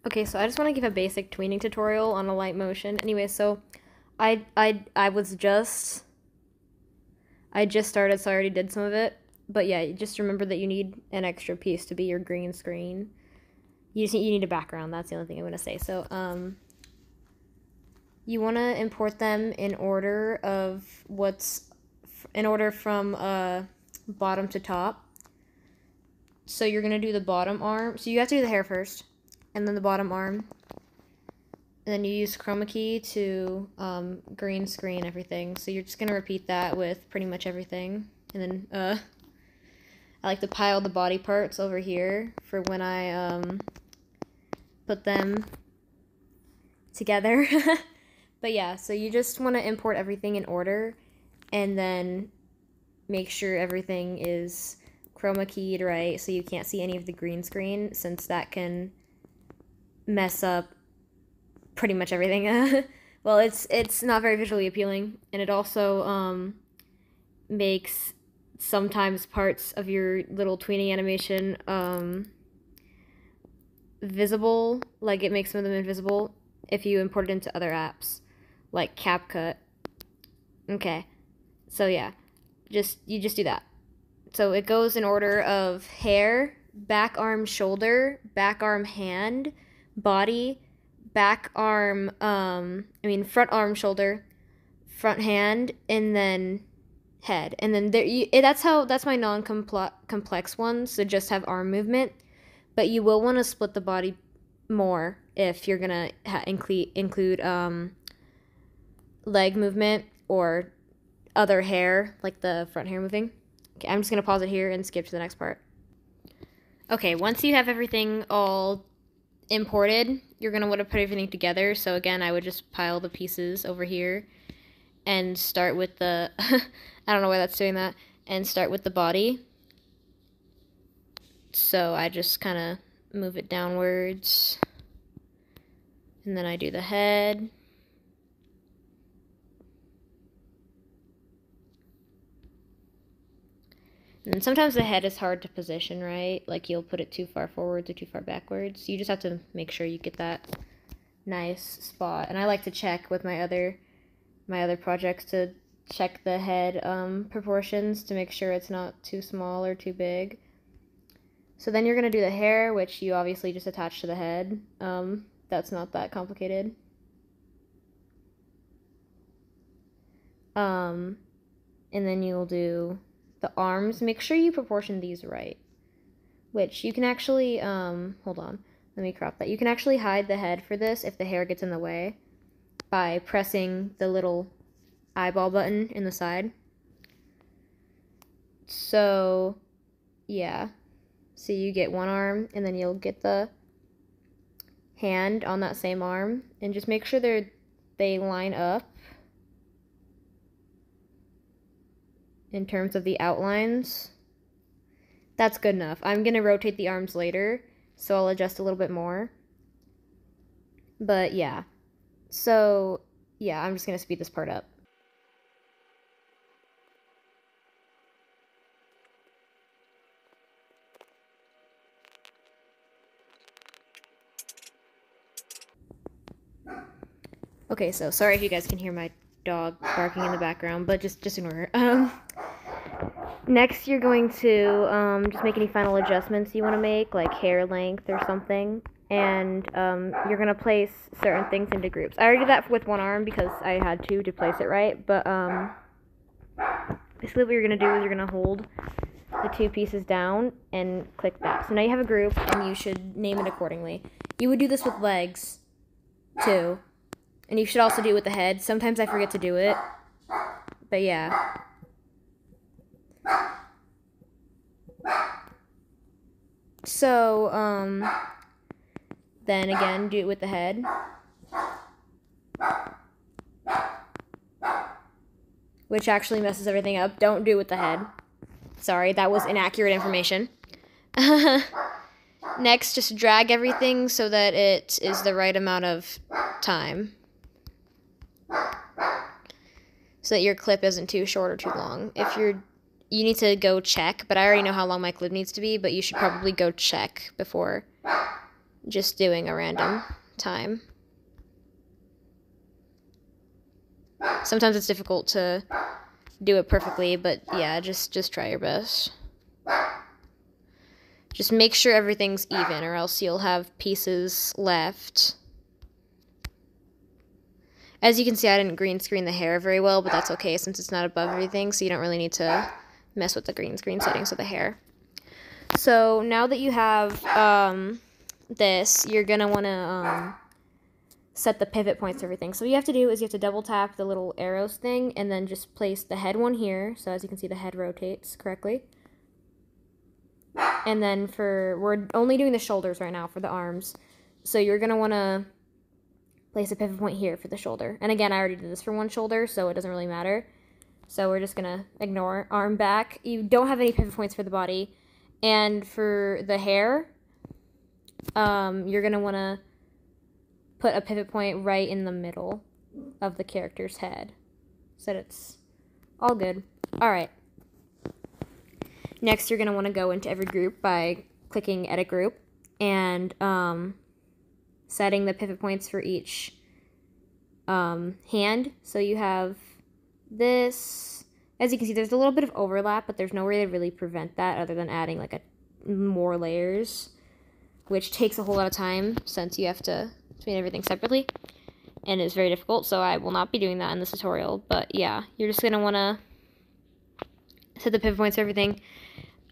Okay, so I just want to give a basic tweening tutorial on a light motion. Anyway, so I was just I just started, so I already did some of it. But yeah, just remember that you need an extra piece to be your green screen. You need a background. That's the only thing I'm gonna say. So you want to import them in order of in order from bottom to top. So you're gonna do the bottom arm. So you have to do the hair first, and then the bottom arm. And then you use chroma key to green screen everything. So you're just gonna repeat that with pretty much everything. And then I like to pile the body parts over here for when I put them together. But yeah, so you just want to import everything in order, and then make sure everything is chroma keyed right, so you can't see any of the green screen, since that can mess up pretty much everything. Well, it's not very visually appealing, and it also makes sometimes parts of your little tweening animation visible, like it makes some of them invisible if you import it into other apps, like CapCut. Okay, so yeah, you just do that. So it goes in order of hair, back arm, shoulder, back arm, hand, body, back arm, front arm, shoulder, front hand, and then head. And then that's my non-complex one, so just have arm movement. But you will want to split the body more if you're gonna include leg movement or other hair, like the front hair moving. Okay, I'm just gonna pause it here and skip to the next part. Okay, once you have everything all imported, you're gonna want to put everything together. So again, I would just pile the pieces over here and start with the I don't know why that's doing that, and start with the body. So I just kind of move it downwards, and then I do the head. And sometimes the head is hard to position, right? Like you'll put it too far forwards or too far backwards. You just have to make sure you get that nice spot. And I like to check with my other projects to check the head proportions to make sure it's not too small or too big. So then you're gonna do the hair, which you obviously just attach to the head. That's not that complicated. And then you'll do the arms. Make sure you proportion these right. Which you can actually, hold on, let me crop that. You can actually hide the head for this if the hair gets in the way by pressing the little eyeball button in the side. So, yeah. So you get one arm, and then you'll get the hand on that same arm, and just make sure they line up in terms of the outlines. That's good enough. I'm gonna rotate the arms later, so I'll adjust a little bit more. But yeah. So yeah, I'm just gonna speed this part up. Okay, so sorry if you guys can hear my dog barking in the background, but just ignore her. Next, you're going to just make any final adjustments you want to make, like hair length or something, and you're going to place certain things into groups. I already did that with one arm because I had to place it right, but basically what you're going to do is you're going to hold the two pieces down and click that. So now you have a group, and you should name it accordingly. You would do this with legs, too. And you should also do it with the head. Sometimes I forget to do it. But yeah. So, then again, do it with the head. Which actually messes everything up. Don't do it with the head. Sorry, that was inaccurate information. Next, just drag everything so that it is the right amount of time. So that your clip isn't too short or too long. You need to go check, but I already know how long my clip needs to be, but you should probably go check before just doing a random time. Sometimes it's difficult to do it perfectly, but yeah, just try your best. Just make sure everything's even, or else you'll have pieces left. As you can see, I didn't green screen the hair very well, but that's okay since it's not above everything, so you don't really need to mess with the green screen settings of the hair. So now that you have this, you're going to want to set the pivot points to everything. So what you have to do is you have to double tap the little arrows thing and then just place the head one here. So as you can see, the head rotates correctly. And then we're only doing the shoulders right now for the arms. So you're going to want to place a pivot point here for the shoulder. And again, I already did this for one shoulder, so it doesn't really matter. So we're just going to ignore arm back. You don't have any pivot points for the body. And for the hair, you're going to want to put a pivot point right in the middle of the character's head so that it's all good. All right. Next, you're going to want to go into every group by clicking Edit Group and setting the pivot points for each hand. So you have this. As you can see, there's a little bit of overlap, but there's no way to really prevent that other than adding like more layers, which takes a whole lot of time since you have to tween everything separately, and it's very difficult, so I will not be doing that in this tutorial. But yeah, you're just going to want to set the pivot points for everything.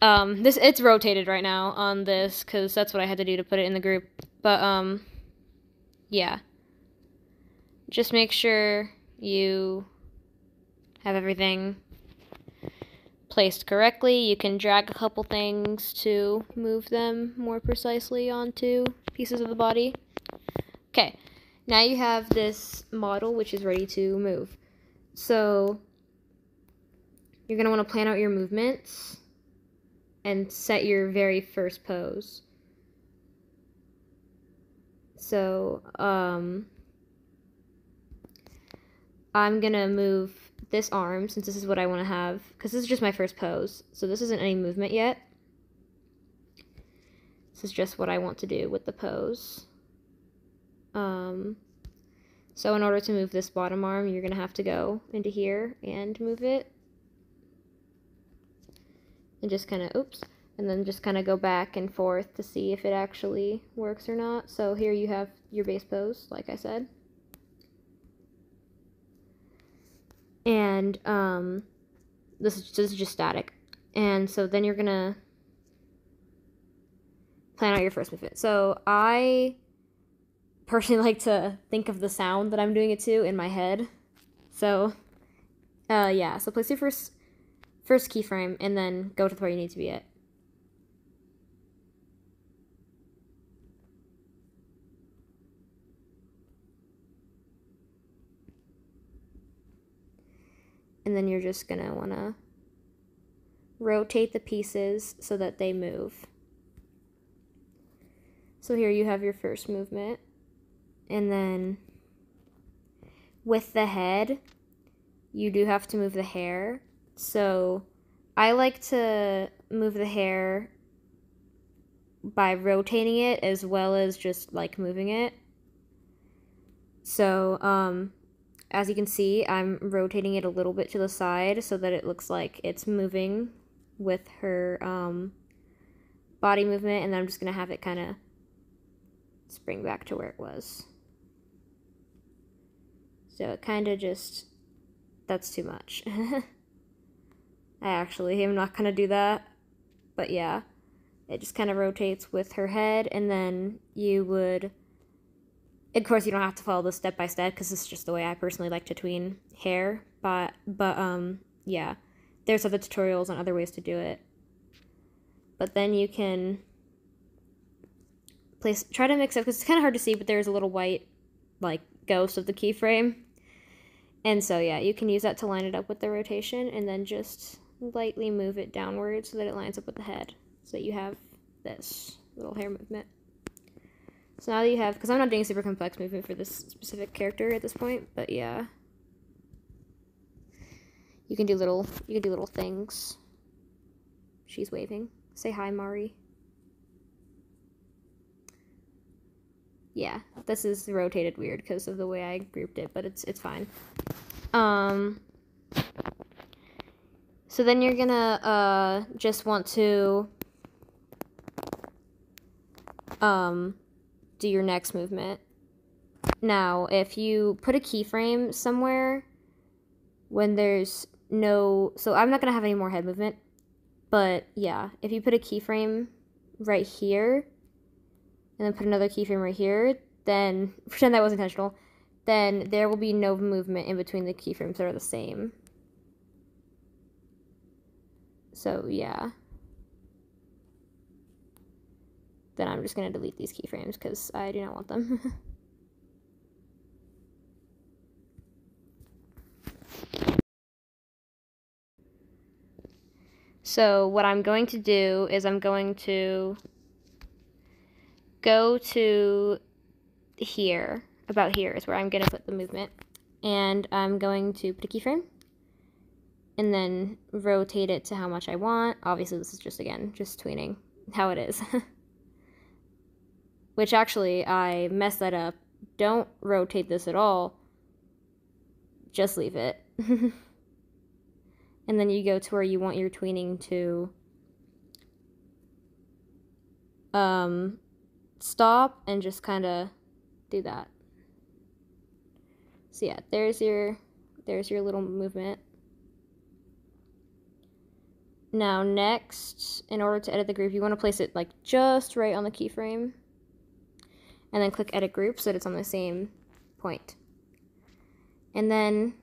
It's rotated right now on this because that's what I had to do to put it in the group. But yeah, just make sure you have everything placed correctly. You can drag a couple things to move them more precisely onto pieces of the body. Okay, now you have this model which is ready to move. So you're going to want to plan out your movements and set your very first pose. So I'm going to move this arm since this is what I want to have, because this is just my first pose. So this isn't any movement yet. This is just what I want to do with the pose. So in order to move this bottom arm, you're going to have to go into here and move it. And just kind of, oops, and then just kind of go back and forth to see if it actually works or not. So here you have your base pose, like I said. And this is just static. And so then you're going to plan out your first movement. So I personally like to think of the sound that I'm doing it to in my head. So, yeah. So place your first keyframe and then go to where you need to be at. And then you're just gonna wanna rotate the pieces so that they move. So here you have your first movement. And then with the head, you do have to move the hair. So I like to move the hair by rotating it as well as just like moving it. So as you can see, I'm rotating it a little bit to the side so that it looks like it's moving with her body movement, and then I'm just going to have it kind of spring back to where it was. So it kind of just, that's too much. I actually am not going to do that, but yeah, it just kind of rotates with her head, and then you would, of course you don't have to follow this step by step because this is just the way I personally like to tween hair, but yeah, there's other tutorials on other ways to do it. But then you can try to mix up, because it's kind of hard to see, but there's a little white like ghost of the keyframe. And so yeah, you can use that to line it up with the rotation, and then just lightly move it downward so that it lines up with the head, so that you have this little hair movement. So now that you have, because I'm not doing a super complex movement for this specific character at this point, but yeah, you can do little things. She's waving. Say hi, Mari. yeah, this is rotated weird because of the way I grouped it, but it's fine. So then you're gonna just want to do your next movement. Now, if you put a keyframe somewhere when there's no, so I'm not gonna have any more head movement, but yeah, if you put a keyframe right here and then put another keyframe right here, then pretend that was intentional, then there will be no movement in between the keyframes that are the same. So yeah. Then I'm just going to delete these keyframes because I do not want them. So what I'm going to do is I'm going to go to here, about here is where I'm going to put the movement. And I'm going to put a keyframe and then rotate it to how much I want. Obviously this is just, again, just tweening how it is. Which actually, I messed that up. Don't rotate this at all. Just leave it. And then you go to where you want your tweening to stop and just kind of do that. So yeah, there's your little movement. Now next, in order to edit the group, you want to place it like just right on the keyframe. And then click edit group so that it's on the same point. And then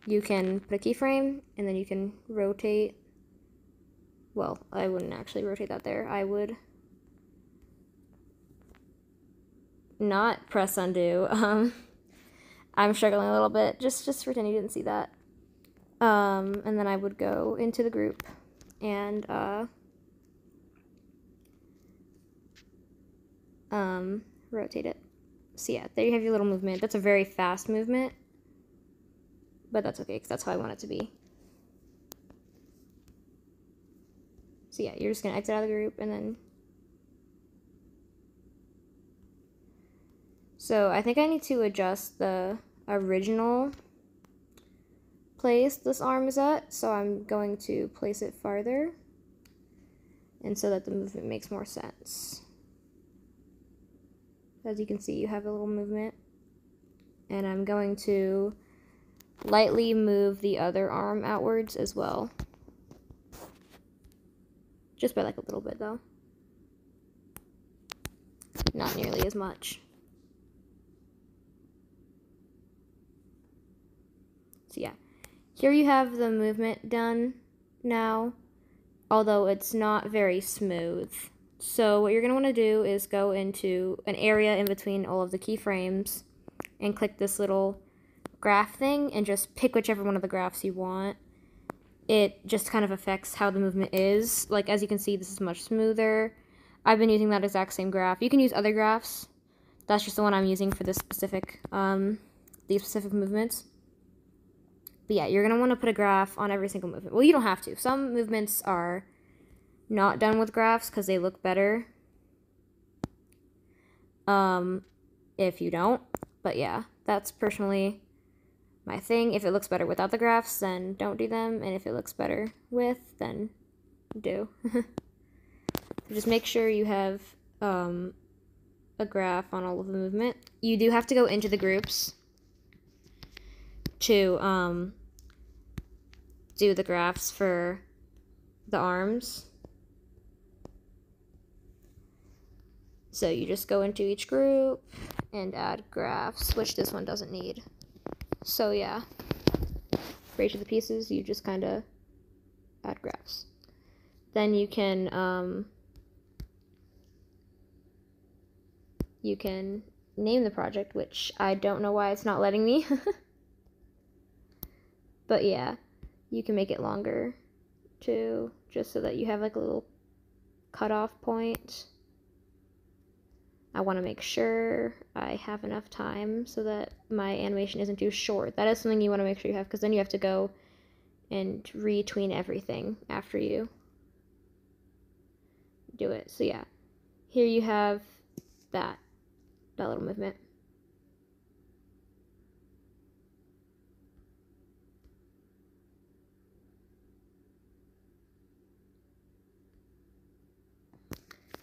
you can put a keyframe and then you can rotate. Well, I wouldn't actually rotate that there. I would not press undo. I'm struggling a little bit. Just pretend you didn't see that. And then I would go into the group and rotate it. So yeah, there you have your little movement. That's a very fast movement, but that's okay because that's how I want it to be. So yeah, you're just gonna exit out of the group and then. So I think I need to adjust the original place this arm is at, so I'm going to place it farther, and so that the movement makes more sense. As you can see, you have a little movement, and I'm going to lightly move the other arm outwards as well. Just by like a little bit though. Not nearly as much. So yeah, here you have the movement done now, although it's not very smooth. So what you're going to want to do is go into an area in between all of the keyframes and click this little graph thing and just pick whichever one of the graphs you want. It just kind of affects how the movement is. Like, as you can see, this is much smoother. I've been using that exact same graph. You can use other graphs. That's just the one I'm using for this specific, these specific movements. But yeah, you're going to want to put a graph on every single movement. Well, you don't have to. Some movements are not done with graphs because they look better if you don't. But yeah, that's personally my thing. If it looks better without the graphs, then don't do them. And if it looks better with, then do. So just make sure you have a graph on all of the movement. You do have to go into the groups to do the graphs for the arms. So you just go into each group and add graphs, which this one doesn't need. So yeah, for each of the pieces, you just kind of add graphs. Then you can name the project, which I don't know why it's not letting me. But yeah, you can make it longer too, just so that you have like a little cutoff point. I want to make sure I have enough time so that my animation isn't too short. That is something you want to make sure you have, because then you have to go and retween everything after you do it. So yeah, here you have that. that little movement.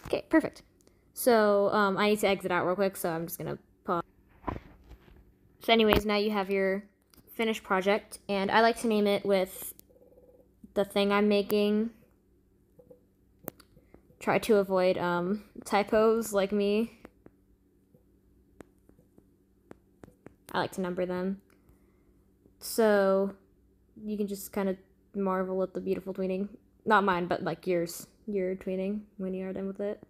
Okay, perfect. So I need to exit out real quick, so I'm just gonna pause. So anyways, now you have your finished project, and I like to name it with the thing I'm making. Try to avoid typos like me. I like to number them. So you can just kind of marvel at the beautiful tweening. Not mine, but like yours. Your tweening when you are done with it.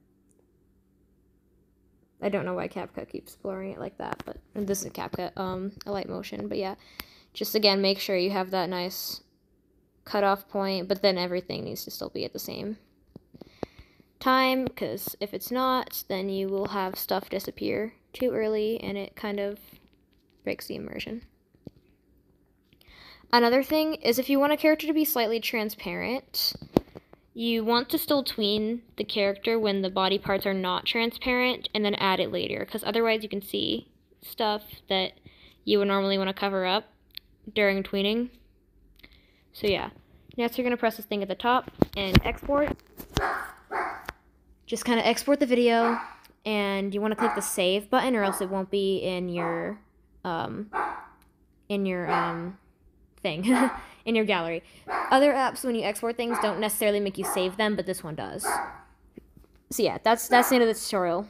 I don't know why CapCut keeps blurring it like that, but this is CapCut, a light motion. But yeah, just again, make sure you have that nice cutoff point, but then everything needs to still be at the same time, because if it's not, then you will have stuff disappear too early, and it kind of breaks the immersion. Another thing is if you want a character to be slightly transparent, you want to still tween the character when the body parts are not transparent, and then add it later, because otherwise you can see stuff that you would normally want to cover up during tweening. So yeah, next you're going to press this thing at the top and export. Just kind of export the video, and you want to click the save button or else it won't be in your thing, in your gallery. Other apps, when you export things, don't necessarily make you save them, but this one does. So yeah, that's the end of the tutorial.